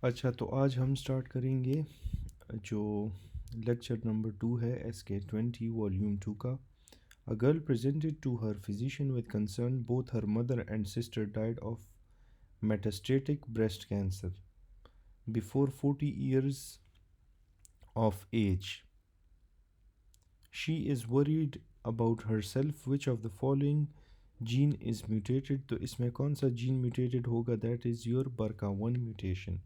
अच्छा, तो आज हम स्टार्ट करेंगे जो लेक्चर नंबर 2 है SK20 वॉल्यूम 2 का। A girl presented to her physician with concern both her mother and sister died of metastatic breast cancer before 40 years of age. She is worried about herself. Which of the following gene is mutated? तो इसमें कौन सा gene mutated होगा? That is your BRCA1 mutation.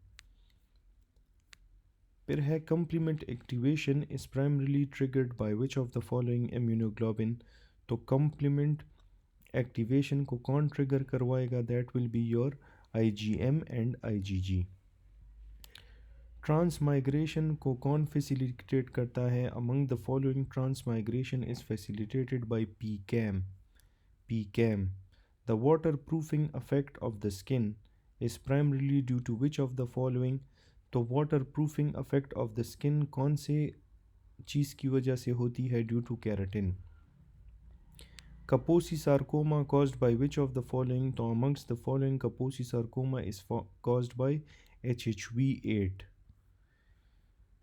फिर है complement activation is primarily triggered by which of the following immunoglobulin? तो complement activation को कौन ट्रिगर करवाएगा? That will be your IgM and IgG। Transmigration को कौन फैसिलिटेट करता है? Among the following transmigration is facilitated bye PCAM। PCAM। The waterproofing effect of the skin is primarily due to which of the following? तो waterproofing effect of the skin कौन से चीज़ की वजह से होती है? Due to keratin. Kaposi sarcoma caused by which of the following? तो amongst the following Kaposi sarcoma is caused by HHV8।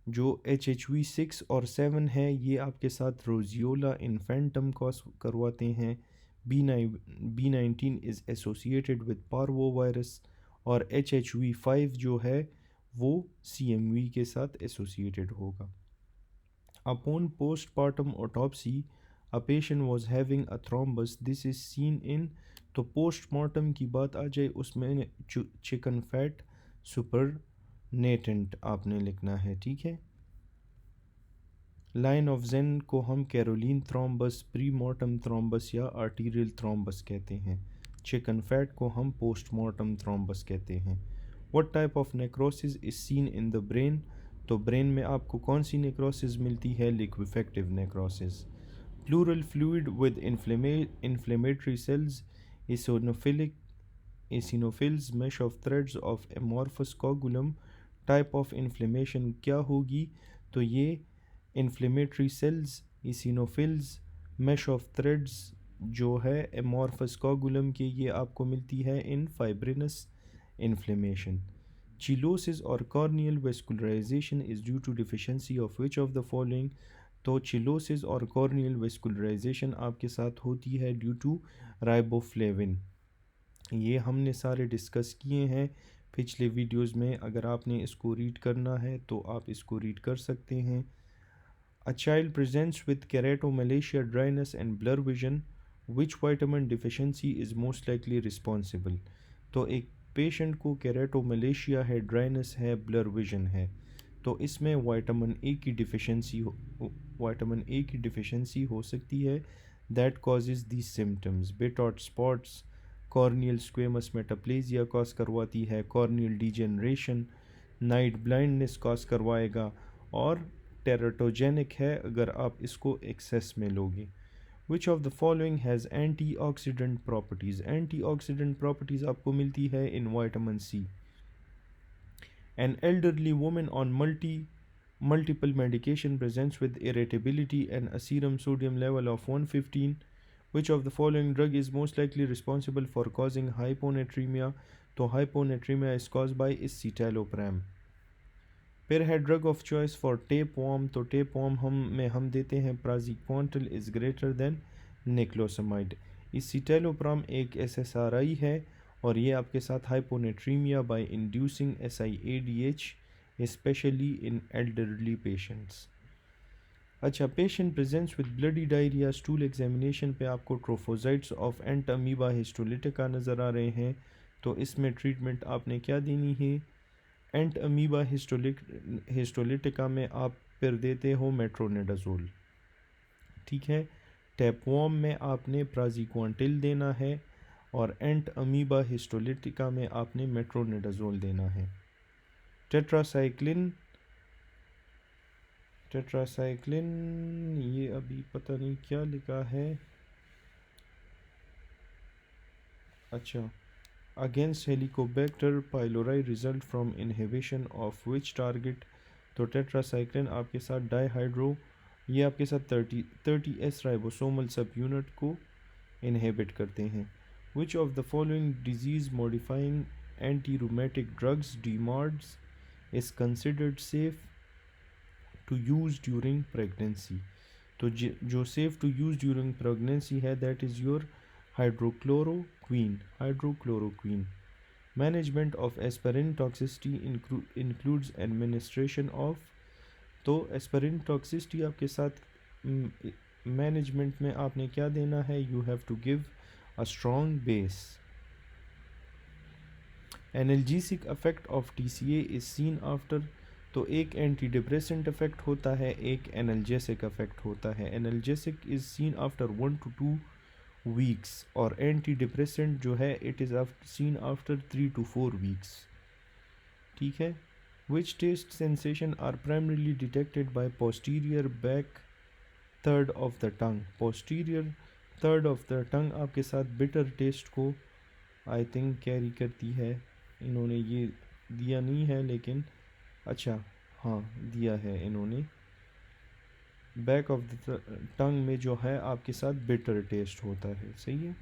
जो HHV6 और 7 है ये आपके साथ रोजियोला इन्फेंटम कॉज करवाते हैं। B19 is associated with parvo virus और HHV5 जो है वो CMV के साथ एसोसिएटेड होगा। Upon postpartum autopsy a patient was having a thrombus, this is seen in। तो पोस्टमार्टम की बात आ जाए उसमें चिकन फैट सुपरनेटेंट आपने लिखना है, ठीक है। लाइन ऑफ जेन को हम coralline thrombus, pre mortem thrombus या आर्टीरियल थ्रोम्बस कहते हैं। चिकन फैट को हम पोस्टमार्टम थ्रोम्बस कहते हैं। What type of necrosis is seen in the brain? तो ब्रेन में आपको कौन सी नेक्रोसिस मिलती है? लिक्विफेक्टिव necrosis. Pleural fluid with inflammatory cells, eosinophilic eosinophils mesh of threads of amorphous coagulum। Type of inflammation क्या होगी? तो ये inflammatory cells, eosinophils, mesh of threads जो है amorphous coagulum के, ये आपको मिलती है इन fibrinous inflammation। Chillosis or corneal vascularization is due to deficiency of which of the following? तो चिलोसिस और कॉर्नियल वेस्कुलराइजेशन आपके साथ होती है ड्यू टू राइबोफ्लेविन। ये हमने सारे डिस्कस किए हैं पिछले वीडियोस में। अगर आपने इसको रीड करना है तो आप इसको रीड कर सकते हैं। A child presents with keratomalacia, dryness and blur vision, which vitamin deficiency is most likely responsible? तो एक पेशेंट को केराटोमलेशिया है, ड्राइनेस है, ब्लर विजन है, तो इसमें विटामिन ए की डिफिशिएंसी हो सकती है। That causes these symptoms. Bitot's spots, corneal squamous metaplasia cause करवाती है, corneal degeneration, night blindness cause करवाएगा, और टेराटोजेनिक है अगर आप इसको एक्सेस में लोगे। Which of the following has antioxidant properties? Antioxidant properties आपको मिलती है in vitamin C. An elderly woman on multiple medication presents with irritability and a serum sodium level of 115. Which of the following drug is most likely responsible for causing hyponatremia? तो hyponatremia is caused by escitalopram। फिर है drug of choice for tapeworm. तो tapeworm हम देते हैं praziquantel is greater than niclosamide. Escitalopram एक SSRI है और ये आपके साथ hyponatremia by inducing SIADH specially in elderly patients. अच्छा, patient presents with bloody diarrhoea, stool examination पे आपको trophozoites of Entamoeba histolytica नज़र आ रहे हैं, तो इसमें ट्रीटमेंट आपने क्या देनी है? एंट अमीबा हिस्टोलिटिका में आप फिर देते हो मेट्रोनिडाजोल, ठीक है। टैपवॉर्म में आपने प्राजिक्वांटिल देना है और एंट अमीबा हिस्टोलिटिका में आपने मेट्रोनिडाजोल देना है। टेट्रासाइक्लिन ये अभी पता नहीं क्या लिखा है। अच्छा, against Helicobacter pylori result from inhibition of which target? तो टेट्रासाइक्लिन आपके साथ डाईहाइड्रो, ये आपके साथ 30S राइबोसोमल सब यूनिट को इनहिबिट करते हैं। Which of the following disease modifying anti rheumatic drugs, DMARDs, is considered safe to use during pregnancy. तो जो safe to use during pregnancy है that is your hydroxychloroquine. Management of aspirin toxicity includes administration of. तो aspirin toxicity आपके साथ management में आपने क्या देना है, you have to give a strong base. Analgesic effect of TCA is seen after. तो एक एंटी डिप्रेसेंट इफेक्ट होता है, एक एनाल्जेसिक इफेक्ट होता है. Analgesic is seen after 1 to 2 weeks और एंटी डिप्रेसेंट जो है it is scene after 3 to 4 weeks. ठीक है. Which taste sensation are primarily detected by posterior back third of the tongue. posterior third of the tongue आपके साथ bitter taste को I think carry करती है. इन्होंने ये दिया नहीं है लेकिन अच्छा हाँ दिया है इन्होंने. बैक ऑफ द टंग में जो है आपके साथ बिटर टेस्ट होता है. सही है.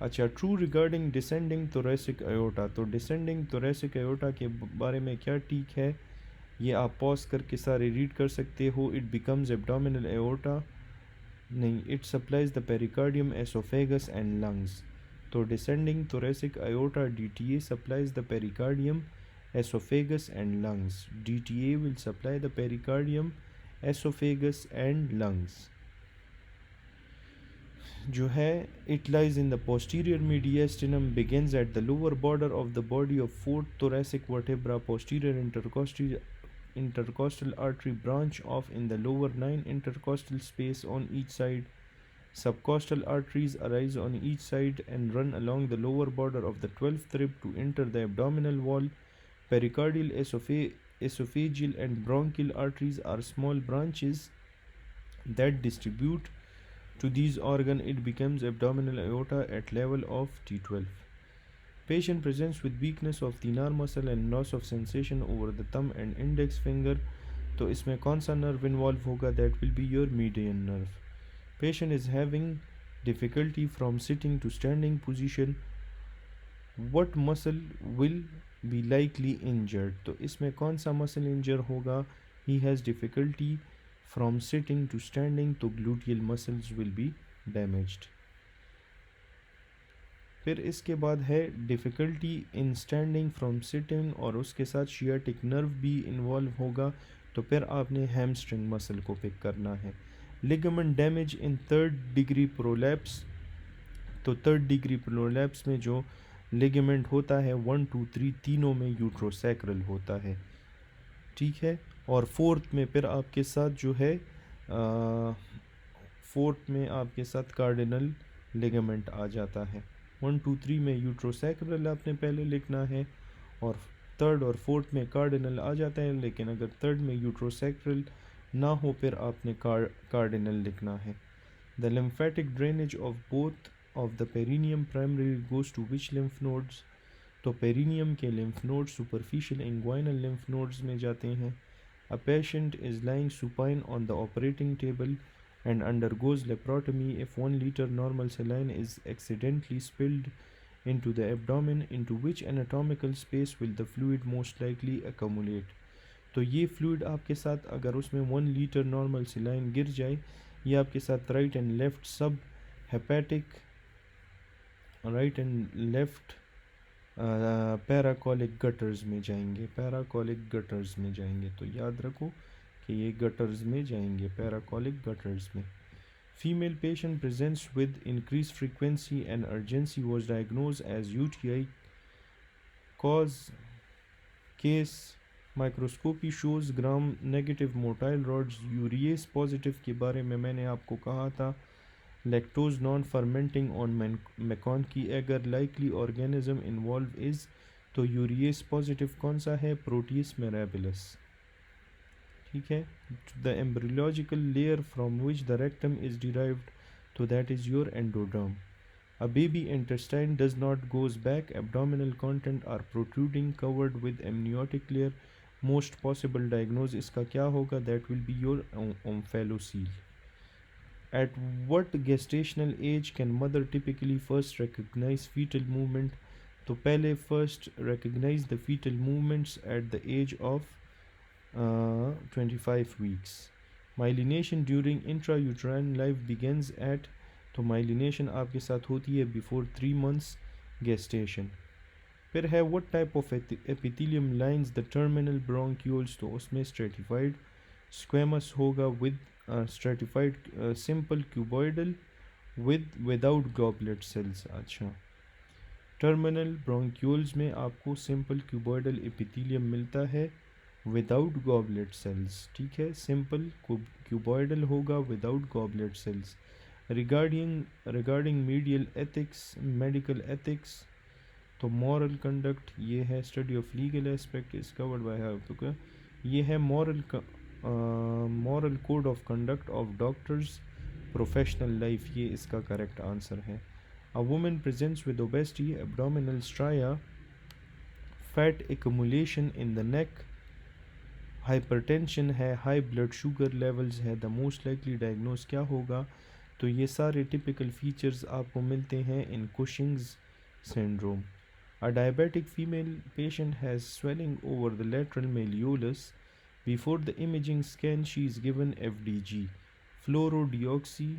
अच्छा, true regarding descending thoracic aorta. तो डिसेंडिंग थोरेसिक अयोटा के बारे में क्या ठीक है ये आप पॉज करके सारे रीड कर सकते हो. इट बिकम्स एब्डोमिनल अयोटा नहीं, it supplies the pericardium, oesophagus and lungs. तो descending thoracic aorta DTA supplies the pericardium, esophagus and lungs. DTA will supply the pericardium, esophagus and lungs. जो है it lies in the posterior mediastinum, begins at the lower border of the body of fourth thoracic vertebra, posterior intercostal artery branch off in the lower 9 intercostal space on each side. Subcostal arteries arise on each side and run along the lower border of the 12th rib to enter the abdominal wall. Pericardial, esophageal and bronchial arteries are small branches that distribute to these organs. It becomes abdominal aorta at level of T12. Patient presents with weakness of the thenar muscle and loss of sensation over the thumb and index finger. तो इसमें कौन सा nerve involve होगा? That will be your median nerve. Patient is having difficulty from sitting to standing position. What muscle will be likely injured? तो इसमें कौन सा muscle इंजर होगा? He has difficulty from sitting to standing, तो gluteal muscles will be damaged. फिर इसके बाद है difficulty in standing from sitting और उसके साथ sciatic nerve भी इन्वॉल्व होगा. तो फिर आपने hamstring muscle को पिक करना है. ligament damage in third degree prolapse. तो थर्ड डिग्री प्रोलैप्स में जो लिगामेंट होता है 1, 2, 3 तीनों में यूट्रोसैक्रल होता है. ठीक है. और फोर्थ में फिर आपके साथ जो है फोर्थ में आपके साथ कार्डिनल लिगामेंट आ जाता है. 1, 2, 3 में यूट्रोसैक्रल आपने पहले लिखना है और थर्ड और फोर्थ में कार्डिनल आ जाता है. लेकिन अगर थर्ड में यूट्रोसैक्रल ना हो फिर आपने कार्डिनल लिखना है. The lymphatic drainage of both of the perineum primarily goes to which lymph nodes? तो perineum के lymph nodes superficial inguinal lymph nodes में जाते हैं. A patient is lying supine on the operating table and undergoes laparotomy. If 1 liter normal saline is accidentally spilled into the abdomen, into which anatomical space will the fluid most likely accumulate? तो ये fluid आपके साथ अगर उसमें 1 liter normal saline गिर जाए ये आपके साथ right and left sub hepatic right and left paracolic gutters में जाएंगे. पैराकोलिक गटर्स में जाएंगे. तो याद रखो कि ये गटर्स में जाएंगे, पैराकोलिक गटर्स में. Female patient presents with increase frequency and urgency was diagnose as UTI. Cause case microscopy shows gram negative motile rods. Urease positive के बारे में मैंने आपको कहा था. Lactose non fermenting on MacConkey agar. Likely organism involve is. तो urease positive कौन सा है? Proteus mirabilis. ठीक है. The embryological layer from which the rectum is derived. तो that is your endoderm. A baby intestine does not goes back. Abdominal content are protruding covered with amniotic layer. Most possible diagnosis इसका क्या होगा? That will be your omphalocele. At what gestational age can mother typically first recognize fetal movement? तो पहले first recognize the fetal movements at the age of 25 weeks. Myelination during intra uterine life begins at, तो myelination आपके साथ होती है before 3 months gestation. फिर है what type of epithelium lines the terminal bronchioles, तो उसमें स्ट्रेटिफाइड स्क्वेमस होगा with stratified simple cuboidal without goblet cells. अच्छा, टर्मिनल ब्रोंक्यूल्स में आपको सिंपल क्यूबॉइडल एपिथेलियम मिलता है विदाउट गॉबलेट सेल्स। ठीक है, सिंपल क्यूबॉइडल होगा without goblet cells. Regarding medial ethics, medical ethics, तो मॉरल कंडक्ट ये है study of legal aspect is covered by how, तो ये है moral code of conduct of doctors professional life, ये इसका करेक्ट आंसर है। A woman presents with obesity, abdominal stria, fat accumulation in the neck, hypertension है, high blood sugar levels है, the most likely diagnose क्या होगा, तो ये सारे typical features आपको मिलते हैं in Cushing's syndrome. A diabetic female patient has swelling over the lateral malleolus. Before the imaging scan, she is given FDG, fluorodeoxy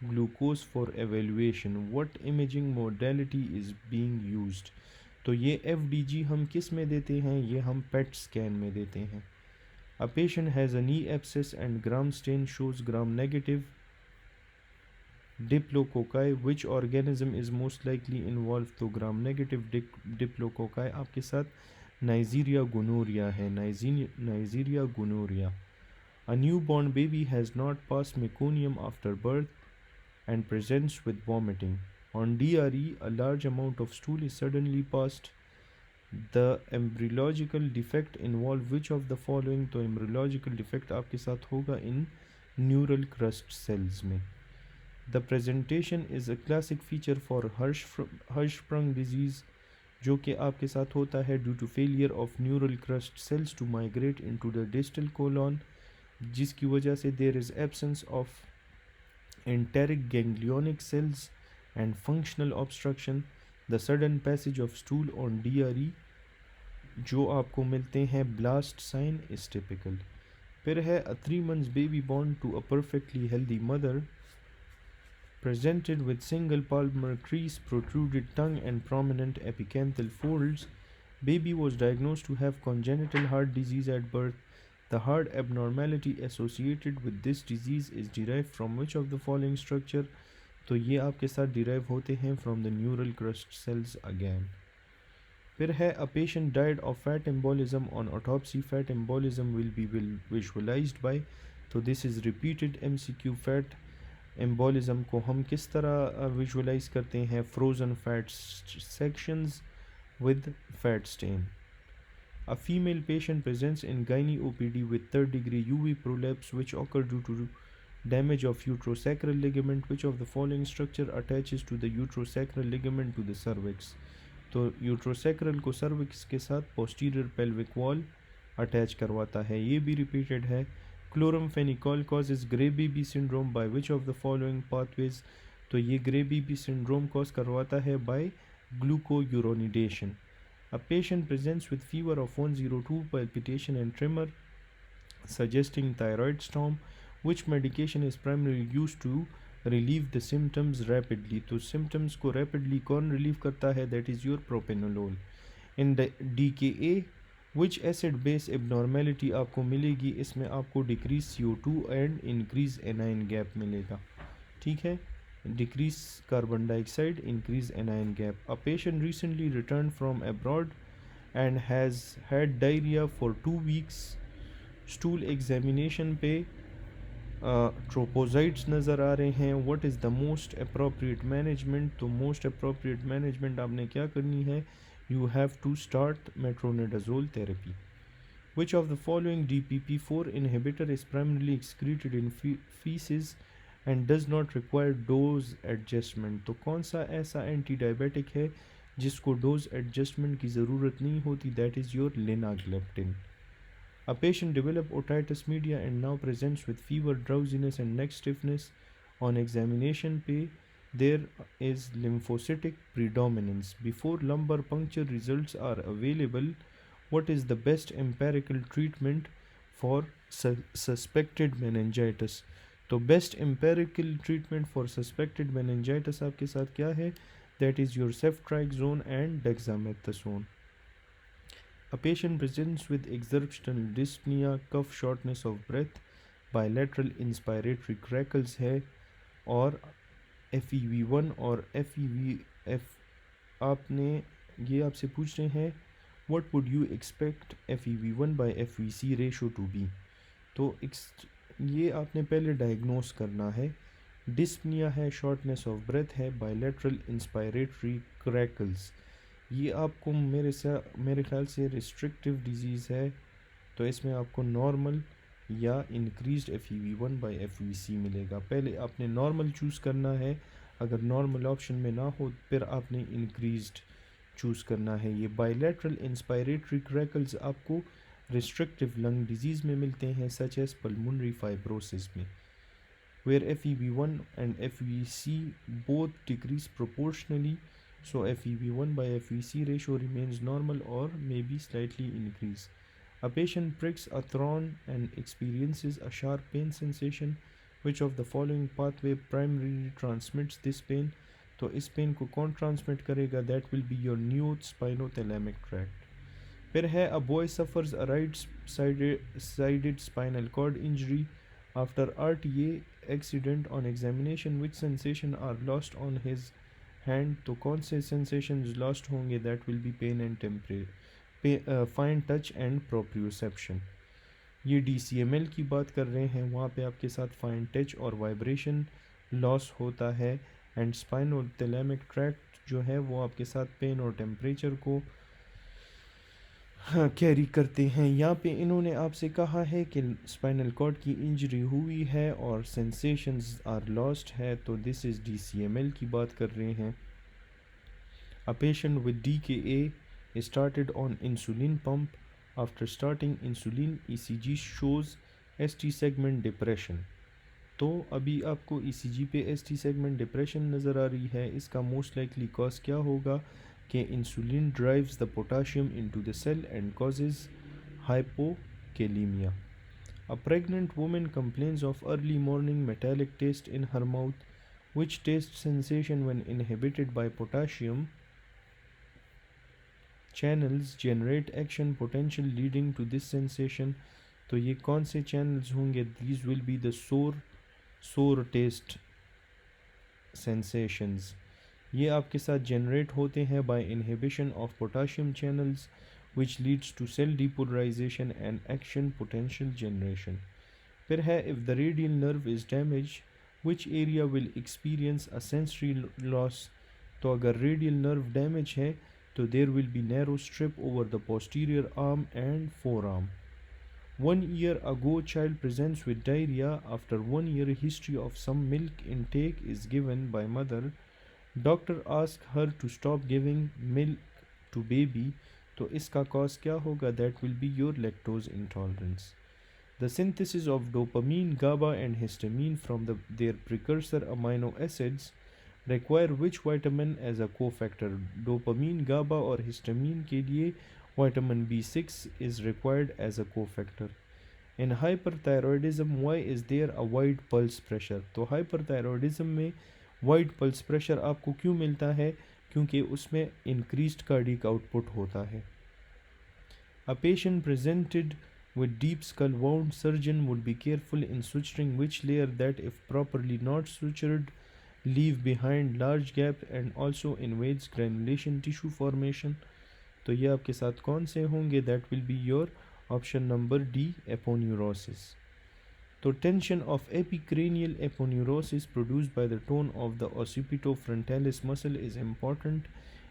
glucose for evaluation. What imaging modality is being used? तो ये FDG हम किस में देते हैं, ये हम PET scan में देते हैं। A patient has a knee abscess and gram stain shows gram negative diplococci. Which organism is most likely involved? तो gram negative diplococci आपके साथ Neisseria gonorrhea है, Neisseria gonorrhea. A newborn baby has not passed meconium after birth and presents with vomiting. On DRE, a large amount of stool is suddenly passed. The embryological defect involve which of the following? तो embryological defect आपके साथ होगा in neural crust cells में. The presentation is a classic feature for Hirschsprung disease, जो कि आपके साथ होता है due to failure of neural crust cells to migrate into the distal colon, जिसकी वजह से there is absence of enteric ganglionic cells and functional obstruction. The sudden passage of stool on DRE जो आपको मिलते हैं blast sign is typical. फिर है a 3 months baby born to a perfectly healthy mother presented with single palmar crease, protruded tongue and prominent epicanthal folds. Baby was diagnosed to have congenital heart disease at birth. The heart abnormality associated with this disease is derived from which of the following structure? तो ये आपके साथ derive होते हैं from the neural crust cells again. फिर है a patient died of fat embolism on autopsy. Fat embolism will be visualized by, तो this is repeated MCQ. fat embolism को हम किस तरह visualize करते हैं? frozen fat sections with fat stain. A female patient presents in gynae OPD with 3rd degree UV prolapse which occurred due to damage of uterosacral ligament. Which of the following structure attaches to the uterosacral ligament to the cervix? तो uterosacral को cervix के साथ posterior pelvic wall attach करवाता है, ये भी repeated है. Chloramphenicol causes gray baby syndrome by which of the following pathways? तो ये gray baby syndrome cause करवाता है by glucouronidation. A patient presents with fever of 102, palpitation and tremor, suggesting thyroid storm. Which medication is primarily used to relieve the symptoms rapidly? तो symptoms को rapidly कौन relieve करता है? That is your propranolol. In the DKA, which acid base abnormality आपको मिलेगी? इसमें आपको decrease CO2 and increase anion gap मिलेगा. ठीक है, decrease carbon dioxide, increase anion gap. A patient recently returned from abroad and has had diarrhea for 2 weeks. Stool examination पे ट्रोपोजाइट्स नज़र आ रहे हैं. What is the most appropriate management? तो most appropriate management आपने क्या करनी है? You have to start metronidazole therapy. Which of the following DPP-4 inhibitor is primarily excreted in feces and does not require dose adjustment? तो कौन सा ऐसा anti diabetic है जिसको डोज एडजस्टमेंट की ज़रूरत नहीं होती? That is your linagliptin. A patient developed otitis media and now presents with fever, drowsiness and neck stiffness. On examination पे there is lymphocytic predominance. Before lumbar puncture results are available, what is the best empirical treatment for suspected meningitis? तो best empirical treatment for suspected meningitis आपके साथ क्या है? That is your सेफ्ट्राइक्सोन and dexamethasone. A patient presents with exertional dyspnea, cough, shortness of breath, bilateral inspiratory crackles है और FEV1 और FEVF. आपने ये आपसे पूछ रहे हैं what would you expect FEV1 by FVC ratio to be. तो ये आपने पहले डायग्नोस करना है. डिस्पनिया है, शॉर्टनेस ऑफ ब्रेथ है, बायलैटरल इंस्पायरेटरी क्रैकल्स. ये आपको मेरे ख्याल से रिस्ट्रिक्टिव डिजीज़ है, तो इसमें आपको नॉर्मल या इंक्रीज्ड FEV1 बाय FVC मिलेगा. पहले आपने नॉर्मल चूज़ करना है. अगर नॉर्मल ऑप्शन में ना हो फिर आपने इंक्रीज्ड चूज़ करना है. ये बायलैटरल इंस्पायरेटरी क्रैकल्स आपको रिस्ट्रिक्टिव लंग डिजीज़ में मिलते हैं सच एज पल्मोनरी फाइब्रोसिस में, where FEV1 and FVC both decrease proportionally, so FEV1 by FVC ratio remains normal or may be slightly increased. A patient pricks a thorn and experiences a sharp pain sensation. Which of the following pathway primarily transmits this pain? तो इस pen को कौन transmit करेगा? That will be your new spinothalamic tract. फिर है a boy suffers a right-sided spinal cord injury after RTA accident. On examination which sensation are lost on his hand? तो कौन से sensations lost होंगे? that will be pain and fine touch and proprioception. ये DCML की बात कर रहे हैं, वहाँ पे आपके साथ फाइन टच और वाइब्रेशन लॉस होता है. एंड स्पाइनोथैलेमिक ट्रैक्ट जो है वो आपके साथ पेन और टेम्परेचर को कैरी करते हैं. यहाँ पे इन्होंने आपसे कहा है कि स्पाइनल कॉर्ड की इंजरी हुई है और सेंसेशंस आर लॉस्ट है, तो दिस इज़ DCML की बात कर रहे हैं. A patient with DKA started on insulin pump. After starting insulin ECG shows ST segment depression. तो अभी आपको ECG पे ST सेगमेंट डिप्रेशन नज़र आ रही है. इसका मोस्ट लाइकली कॉज क्या होगा कि insulin drives the potassium into the cell and causes hypokalemia. A pregnant woman complains of early morning metallic taste in her mouth. Which taste sensation when inhibited by potassium channels generate action potential leading to this sensation? तो ये कौन से channels होंगे? These will be the sour taste sensations. ये आपके साथ generate होते हैं by inhibition of potassium channels which leads to cell depolarization and action potential generation. फिर है if the radial nerve is damaged which area will experience a sensory loss. तो अगर radial nerve damage है तो there will be narrow strip over the posterior arm and forearm. 1 year ago child presents with diarrhea. After 1 year history of some milk intake is given by mother. Doctor ask her to stop giving milk to baby. तो इसका cause क्या होगा? That will be your lactose intolerance. The synthesis of dopamine, GABA and histamine from their precursor amino acids require which vitamin as a cofactor? Dopamine, GABA और histamine के लिए vitamin B6 is required as a cofactor. In hyperthyroidism, why is there a wide pulse pressure? तो hyperthyroidism में wide pulse pressure आपको क्यों मिलता है? क्योंकि उसमें इंक्रीज्ड कार्डिक आउटपुट होता है. A patient presented with deep skull wound, surgeon would be careful in suturing which layer that if properly not sutured leave behind large gap and also invades granulation tissue formation. तो ये आपके साथ कौन से होंगे? That will be your option number D, aponeurosis. तो tension of epicranial aponeurosis produced by the tone of the occipitofrontalis muscle is important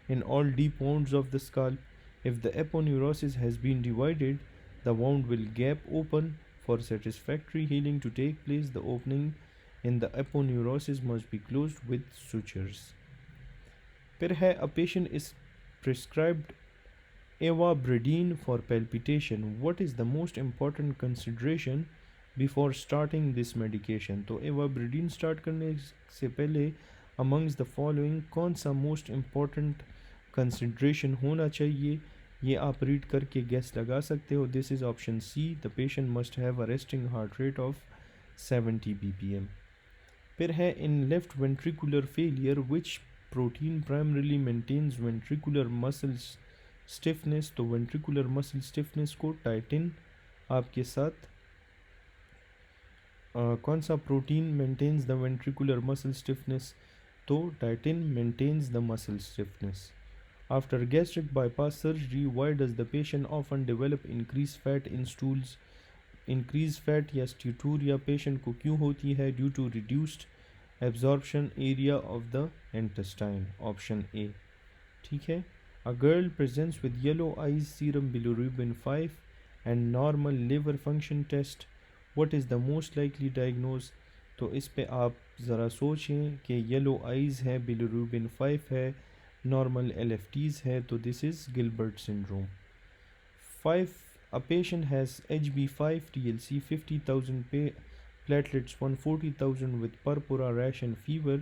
in all deep wounds of the skull. If the aponeurosis has been divided, the wound will gap open. For satisfactory healing to take place, the opening in the aponeurosis must be closed with sutures. फिर है a patient is prescribed ivabradine for palpitation. What is the most important consideration before starting this medication? तो ivabradine start करने से पहले amongst the following कौन सा most important consideration होना चाहिए, ये आप रीड करके गेस लगा सकते हो। This is option C, the patient must have a resting heart rate of 70 BPM। फिर है in left ventricular failure which protein primarily maintains ventricular muscle stiffness. तो वेंट्रिकुलर मसल स्टिफनेस को टाइटिन आपके साथ कौन सा protein maintains the ventricular muscle stiffness, तो titin maintains the muscle stiffness. After gastric bypass surgery why does the patient often develop increase fat in stools. Increase fat या steatorrhea patient को क्यों होती है, due to reduced absorption area of the intestine, option A. ठीक है। A girl presents with yellow eyes, serum bilirubin 5 and normal liver function test, what is the most likely diagnose. तो इस पे आप ज़रा सोचें कि येलो आइज़ है, बिलिरुबिन 5 है, नॉर्मल LFTs है, तो this is Gilbert syndrome. 5 a patient has HB5 TLC 50,000 platelets 140,000 with purpura rash and fever,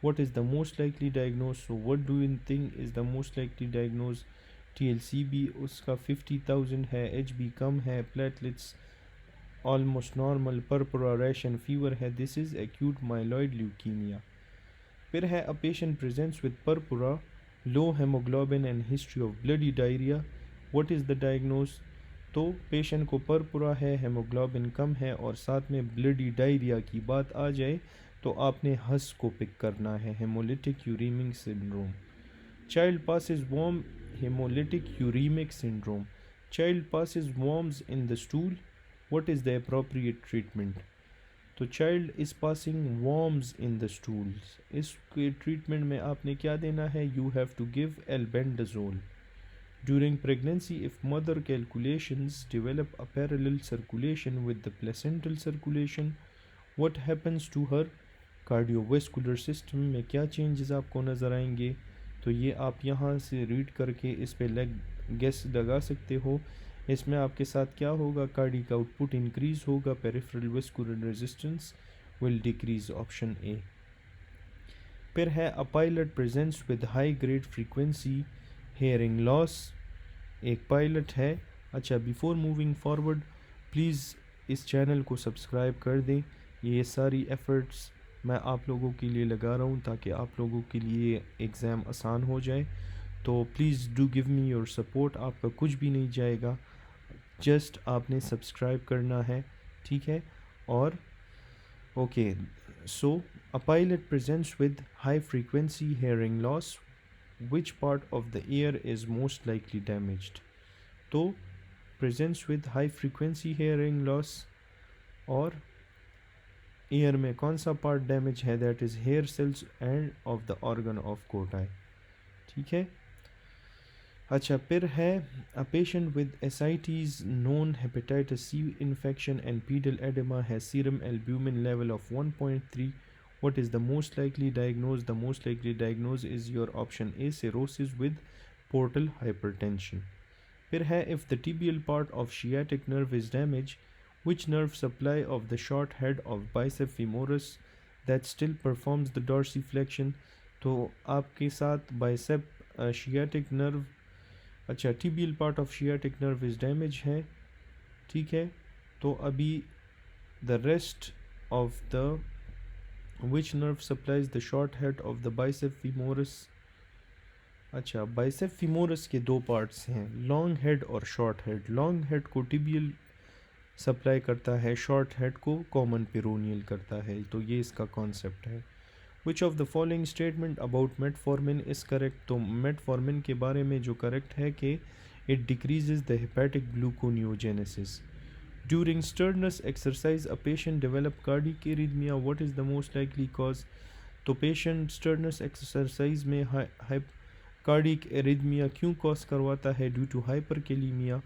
what is the most likely diagnosis? So what do you think is the most likely diagnosis? TLC भी उसका 50,000 है, HB कम है, platelets almost normal, purpura rash and fever है, this is acute myeloid leukemia। फिर है a patient presents with purpura, low hemoglobin and history of bloody diarrhea, what is the diagnosis? तो patient को परपुरा है, हेमोग्लोबिन कम है और साथ में ब्लडी डायरिया की बात आ जाए तो आपने हस को पिक करना है, haemolytic uraemic syndrome. Child passes worm, haemolytic uraemic syndrome. Child passes worms in the stool, what is the appropriate treatment. तो child is passing worms in the stools, इसके ट्रीटमेंट में आपने क्या देना है, you have to give albendazole. During pregnancy, if mother calculations develop a parallel circulation with the placental circulation, what happens to her cardiovascular system में क्या changes आपको नज़र आएंगे। तो ये आप यहाँ से रीड करके इस पे गेस लगा सकते हो। इसमें आपके साथ क्या होगा, कार्डिक आउटपुट इंक्रीज होगा, peripheral vascular resistance will decrease, option A. फिर है a pilot presents with high grade frequency hearing loss, एक पायलट है। अच्छा, बिफोर मूविंग फॉरवर्ड प्लीज़ इस चैनल को सब्सक्राइब कर दें। ये सारी एफ़र्ट्स मैं आप लोगों के लिए लगा रहा हूँ ताकि आप लोगों के लिए एग्ज़ाम आसान हो जाए। तो please do give me your support, आपका कुछ भी नहीं जाएगा, जस्ट आपने सब्सक्राइब करना है, ठीक है। और okay, so a pilot presents with high frequency hearing loss, which part of the ear is most likely damaged। तो presents with high frequency hearing loss और ear में कौन सा part damage है, that is hair cells and of the organ of Corti, ठीक है। अच्छा, फिर है a patient with ascites, known hepatitis C infection and pedal edema has serum albumin level of 1.3, what is the most likely diagnosis? The most likely diagnosis is your option A, cirrhosis with portal hypertension। फिर है if the tibial part of sciatic nerve is damaged, which nerve supply of the short head of bicep femoris that still performs the dorsiflexion। तो आपके साथ bicep sciatic nerve, अच्छा tibial part of sciatic nerve is damaged है, ठीक है। तो अभी the rest of the which nerve supplies the short head of the bicep femoris। अच्छा, बाइसेप femoris के दो पार्ट्स हैं, लॉन्ग हेड और शॉर्ट हेड। लॉन्ग हेड को टिबियल सप्लाई करता है, शॉर्ट हेड को कॉमन पेरोनियल करता है, तो ये इसका कॉन्सेप्ट है। विच of the following statement about metformin is correct. तो मेटफॉर्मिन के बारे में जो करेक्ट है कि it decreases the hepatic gluconeogenesis. During strenuous exercise, a patient develop cardiac arrhythmia. What is the most likely cause? तो पेशेंट स्टर्नस एक्सरसाइज में cardiac arrhythmia क्यों कॉज करवाता है, ड्यू टू हाइपरकेलीमिया।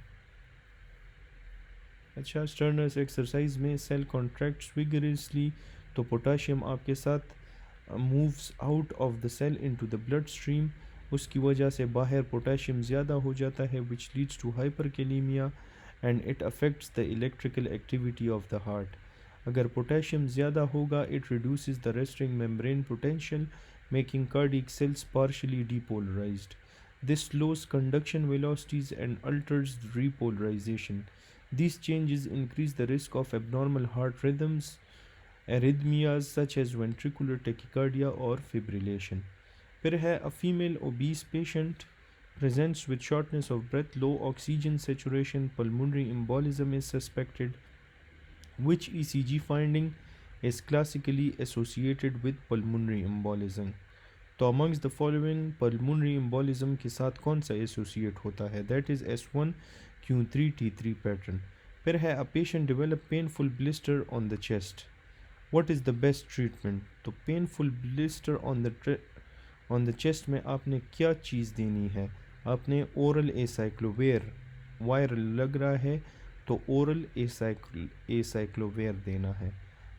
अच्छा, स्टर्नस एक्सरसाइज में cell contracts vigorously, तो potassium आपके साथ moves out of the cell into the blood stream, उसकी वजह से बाहर पोटाशियम ज़्यादा हो जाता है, which leads to hyperkalaemia and it affects the electrical activity of the heart. अगर पोटेशियम ज़्यादा होगा, it reduces the resting membrane potential making cardiac cells partially depolarized. This slows conduction velocities and alters repolarization. These changes increase the risk of abnormal heart rhythms, arrhythmias such as ventricular tachycardia or fibrillation. फिर है a female obese patient presents with shortness of breath, low oxygen saturation, pulmonary embolism is suspected. Which ECG finding is classically associated with pulmonary embolism? तो amongst the following pulmonary embolism के साथ कौन सा associate होता है? That is S1 Q3 T3 pattern. फिर है a patient develop painful blister on the chest. What is the best treatment? तो painful blister on the chest में आपने क्या चीज़ देनी है? आपने oral acyclovir, वायरल लग रहा है तो oral acyclovir देना है.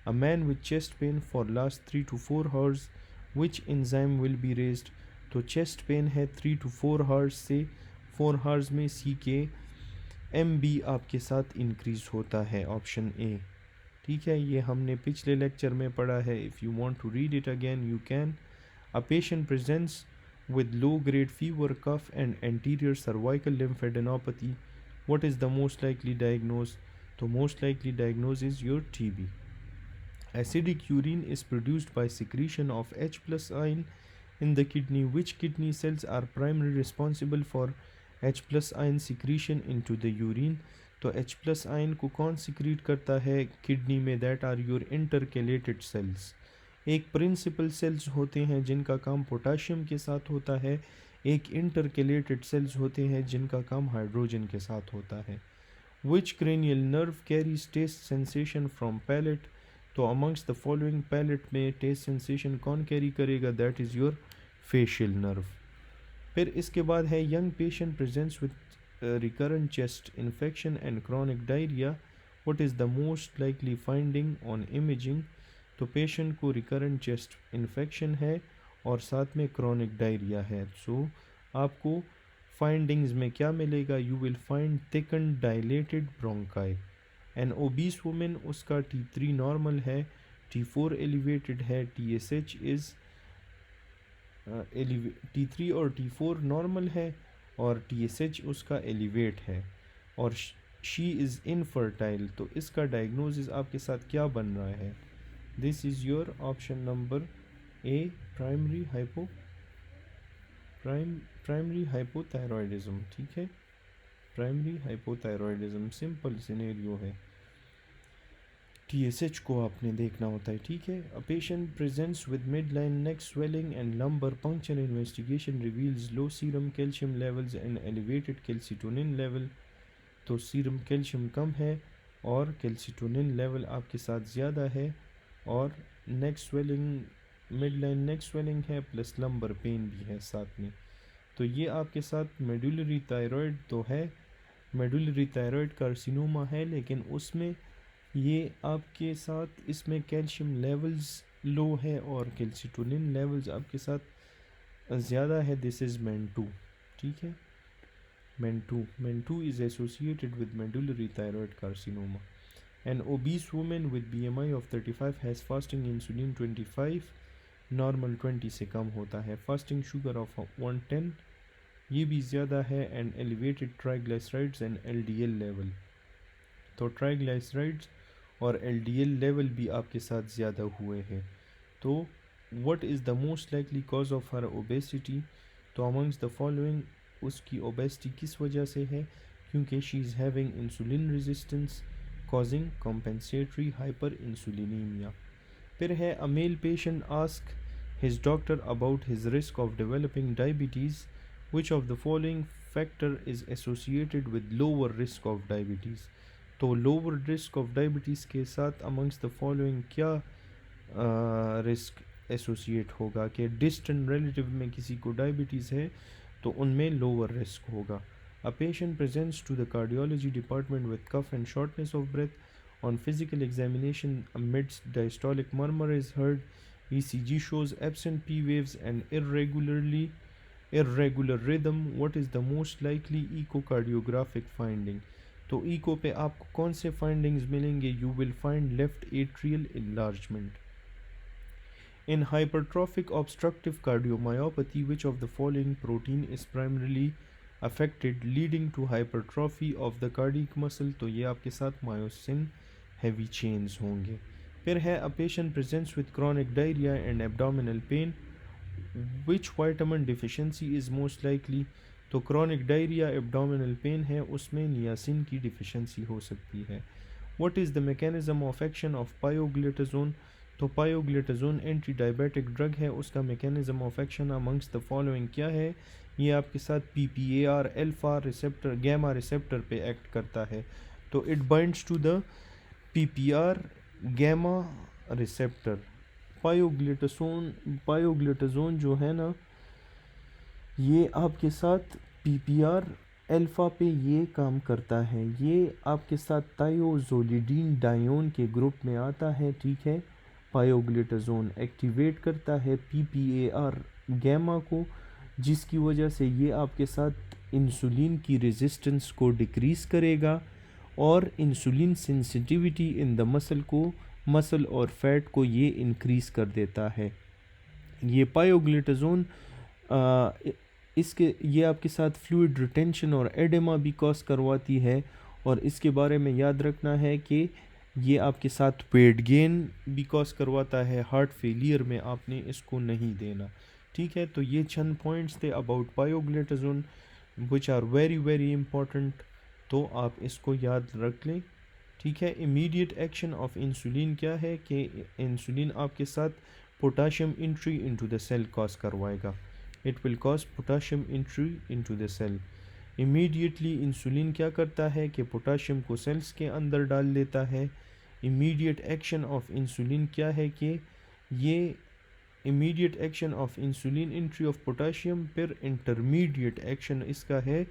A man with chest pain for last 3 to 4 hours, which enzyme will be raised? तो chest pain है 3 to 4 hours से 4 hours में CK-MB आपके साथ increase होता है, ऑप्शन ए. ठीक है, ये हमने पिछले लेक्चर में पढ़ा है. If you want to read it again you can. A patient presents with low grade fever, cough and anterior cervical lymphadenopathy. What is the most likely diagnosis? The most likely diagnosis is your TB. Acidic urine is produced by secretion of H plus ion in the kidney. Which kidney cells are primarily responsible for H plus ion secretion into the urine? तो H plus ion को कौन secrete करता है kidney में? That are your intercalated cells. एक principal cells होते हैं जिनका काम पोटाशियम के साथ होता है, एक इंटरकेलेटेड सेल्स होते हैं जिनका काम हाइड्रोजन के साथ होता है. Which cranial nerve carries taste sensation from palate? तो अमंग्स द फॉलोइंग पैलेट में टेस्ट सेंसेशन कौन कैरी करेगा? That is your facial nerve. फिर इसके बाद है young patient presents with recurrent chest infection and chronic diarrhoea. What is the most likely finding on imaging? तो patient को recurrent chest infection है और साथ में क्रॉनिक डायरिया है. सो आपको फाइंडिंग्स में क्या मिलेगा? You will find thicken dilated bronchi. An obese women, उसका T3 नॉर्मल है, T4 एलिवेटेड है, TSH इज़ T3 और T4 नॉर्मल है और TSH उसका एलिवेट है और शी इज़ इनफर्टाइल. तो इसका डायग्नोसिस आपके साथ क्या बन रहा है? This is your option number A, primary hypothyroidism. ठीक है, प्राइमरी हाइपोथायरॉयडिज्म सिंपल सिनेरियो है. TSH को आपने देखना होता है. ठीक है. A patient presents with midline neck swelling and lumbar puncture. Investigation reveals low serum calcium levels and elevated calcitonin level. तो सीरम कैल्शियम कम है और कैल्सिटोनिन लेवल आपके साथ ज़्यादा है और नेक स्वेलिंग, मिडलाइन नेक स्वेलिंग है प्लस लंबर पेन भी है साथ में. तो ये आपके साथ मेडुलरी थायराइड तो है, मेडुलरी थायराइड कार्सिनोमा है, लेकिन उसमें ये आपके साथ इसमें कैल्शियम लेवल्स लो है और कैल्सिटोनिन लेवल्स आपके साथ ज़्यादा है. This is MEN2. ठीक है, MEN2 is associated with medullary thyroid carcinoma. An obese woman with BMI of 35 has fasting insulin 25, normal 20 से कम होता है. fasting sugar of 110 ये भी ज़्यादा है and elevated triglycerides and LDL level. तो triglycerides और LDL level भी आपके साथ ज़्यादा हुए हैं. तो what is the most likely cause of her obesity? तो amongst the following उसकी obesity किस वजह से है? क्योंकि she is having insulin resistance causing compensatory hyperinsulinemia. फिर है a male patient ask his doctor about his risk of developing diabetes. Which of the following factor is associated with lower risk of diabetes? तो lower risk of diabetes के साथ amongst the following क्या risk associate होगा? कि distant relative में किसी को diabetes है तो उनमें lower risk होगा. A patient presents to the cardiology department with cough and shortness of breath. On physical examination, amidst diastolic murmur is heard. ECG shows absent P waves and irregular rhythm. What is the most likely echocardiographic finding? तो echo पे आपको कौन से findings मिलेंगे? You will find left atrial enlargement. In hypertrophic obstructive cardiomyopathy, which of the following protein is primarily affected leading to hypertrophy of the cardiac muscle? तो ये आपके साथ मायोसिन heavy chains होंगे। फिर है a patient presents with chronic diarrhea and abdominal pain, which vitamin deficiency is most likely? तो chronic diarrhea abdominal pain है, उसमें नियासिन की deficiency हो सकती है। What is the mechanism of action of pioglitazone? तो पायोग्लिटाजोन एंटी डायबिटिक ड्रग है, उसका mechanism of action amongst the following क्या है? ये आपके साथ PPAR alpha receptor gamma receptor पे एक्ट करता है। तो it binds to the PPR gamma receptor. Pioglitazone जो है ना, ये आपके साथ PPR अल्फा पे ये काम करता है। ये आपके साथ थायोजोलिडीन डायोन के ग्रुप में आता है, ठीक है। पायोग्लिटाजोन एक्टिवेट करता है PPAR गैमा को, जिसकी वजह से ये आपके साथ इंसुलिन की रेजिस्टेंस को डिक्रीज़ करेगा और insulin sensitivity in the muscle और फैट को ये इंक्रीज़ कर देता है। ये पायोग्लिटाजोन ये आपके साथ फ्लूइड रिटेंशन और एडेमा भी कॉज करवाती है, और इसके बारे में याद रखना है कि ये आपके साथ वेट गेन भी कॉज करवाता है। हार्ट फेलियर में आपने इसको नहीं देना, ठीक है। तो ये चंद पॉइंट्स थे about pioglitazone which are very very important, तो आप इसको याद रख लें, ठीक है। इमीडिएट एक्शन ऑफ इंसुलिन क्या है कि इंसुलिन आपके साथ potassium entry into the cell cause करवाएगा। It will cause potassium entry into the cell. Immediately insulin क्या करता है कि पोटाशियम को सेल्स के अंदर डाल देता है। इमीडिएट एक्शन ऑफ इंसुलिन क्या है कि ये immediate action of insulin entry of potassium, फिर इंटरमीडिएट एक्शन इसका है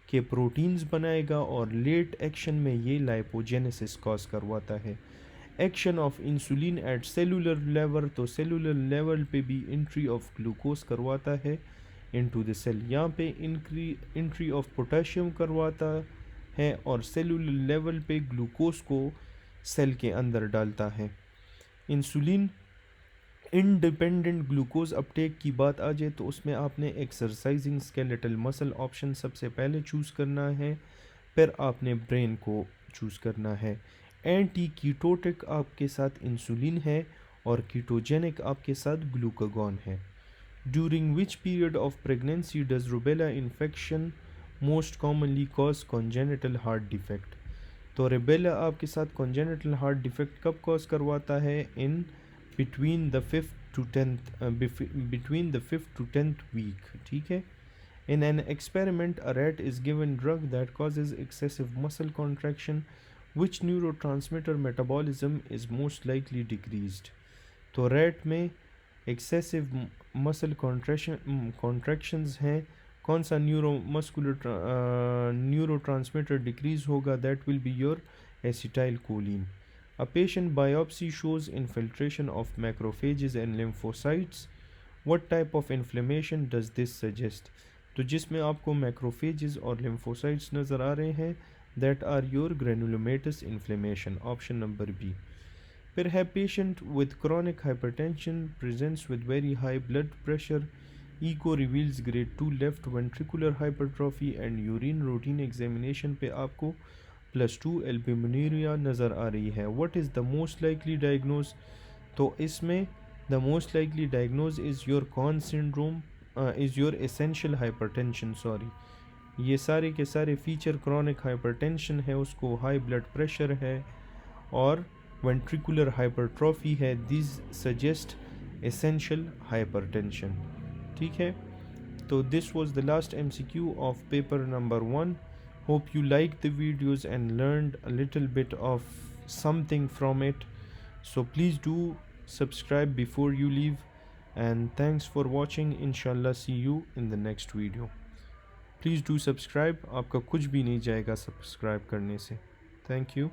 कि प्रोटीन्स बनाएगा, और लेट एक्शन में ये लाइपोजेनेसिस कॉज करवाता है। Action of insulin at cellular level, तो सेलुलर लेवल पे भी एंट्री ऑफ ग्लूकोज करवाता है इनटू द सेल। यहाँ पे एंट्री ऑफ पोटाशियम करवाता है और सेलुलर लेवल पे ग्लूकोज को सेल के अंदर डालता है। इंसुलिन इंडिपेंडेंट ग्लूकोज अपटेक की बात आ जाए तो उसमें आपने एक्सरसाइजिंग स्केलेटल मसल ऑप्शन सबसे पहले चूज़ करना है, फिर आपने ब्रेन को चूज़ करना है। एंटी कीटोटिक आपके साथ इंसुलिन है और कीटोजेनिक आपके साथ ग्लूकागॉन है। During which period of pregnancy does rubella infection most commonly cause congenital heart defect? तो रूबेला आपके साथ कॉन्जेनिटल हार्ट डिफेक्ट कब कॉज करवाता है? इन between the 5th to 10th week, ठीक है। In an experiment, a rat is given drug that causes excessive muscle contraction. Which neurotransmitter metabolism is most likely decreased? तो rat में excessive muscle contractions हैं, कौन सा neurotransmitter decrease होगा? That will be your acetylcholine. A patient biopsy shows infiltration of macrophages and lymphocytes. What type of inflammation does this suggest? तो जिसमें आपको macrophages और lymphocytes नज़र आ रहे हैं, that are your granulomatous inflammation, option number B. फिर है patient with chronic hypertension presents with very high blood pressure. Echo reveals grade 2 left ventricular hypertrophy and urine routine examination पे आपको +2 एल्ब्यूमिनुरिया नज़र आ रही है। What is the most likely diagnose? तो इसमें the most likely diagnose is your Conn syndrome, is your essential hypertension, sorry. ये सारे के सारे फीचर क्रॉनिक हाइपरटेंशन है, उसको हाई ब्लड प्रेशर है और वेंट्रिकुलर हाइपरट्रॉफी है। दिस सजेस्ट एसेंशियल हाइपरटेंशन, ठीक है। तो this was the last MCQ of paper number 1. Hope you liked the videos and learned a little bit of something from it. So please do subscribe before you leave, and thanks for watching. Inshallah see you in the next video. Please do subscribe. आपका कुछ भी नहीं जाएगा subscribe करने से. Thank you.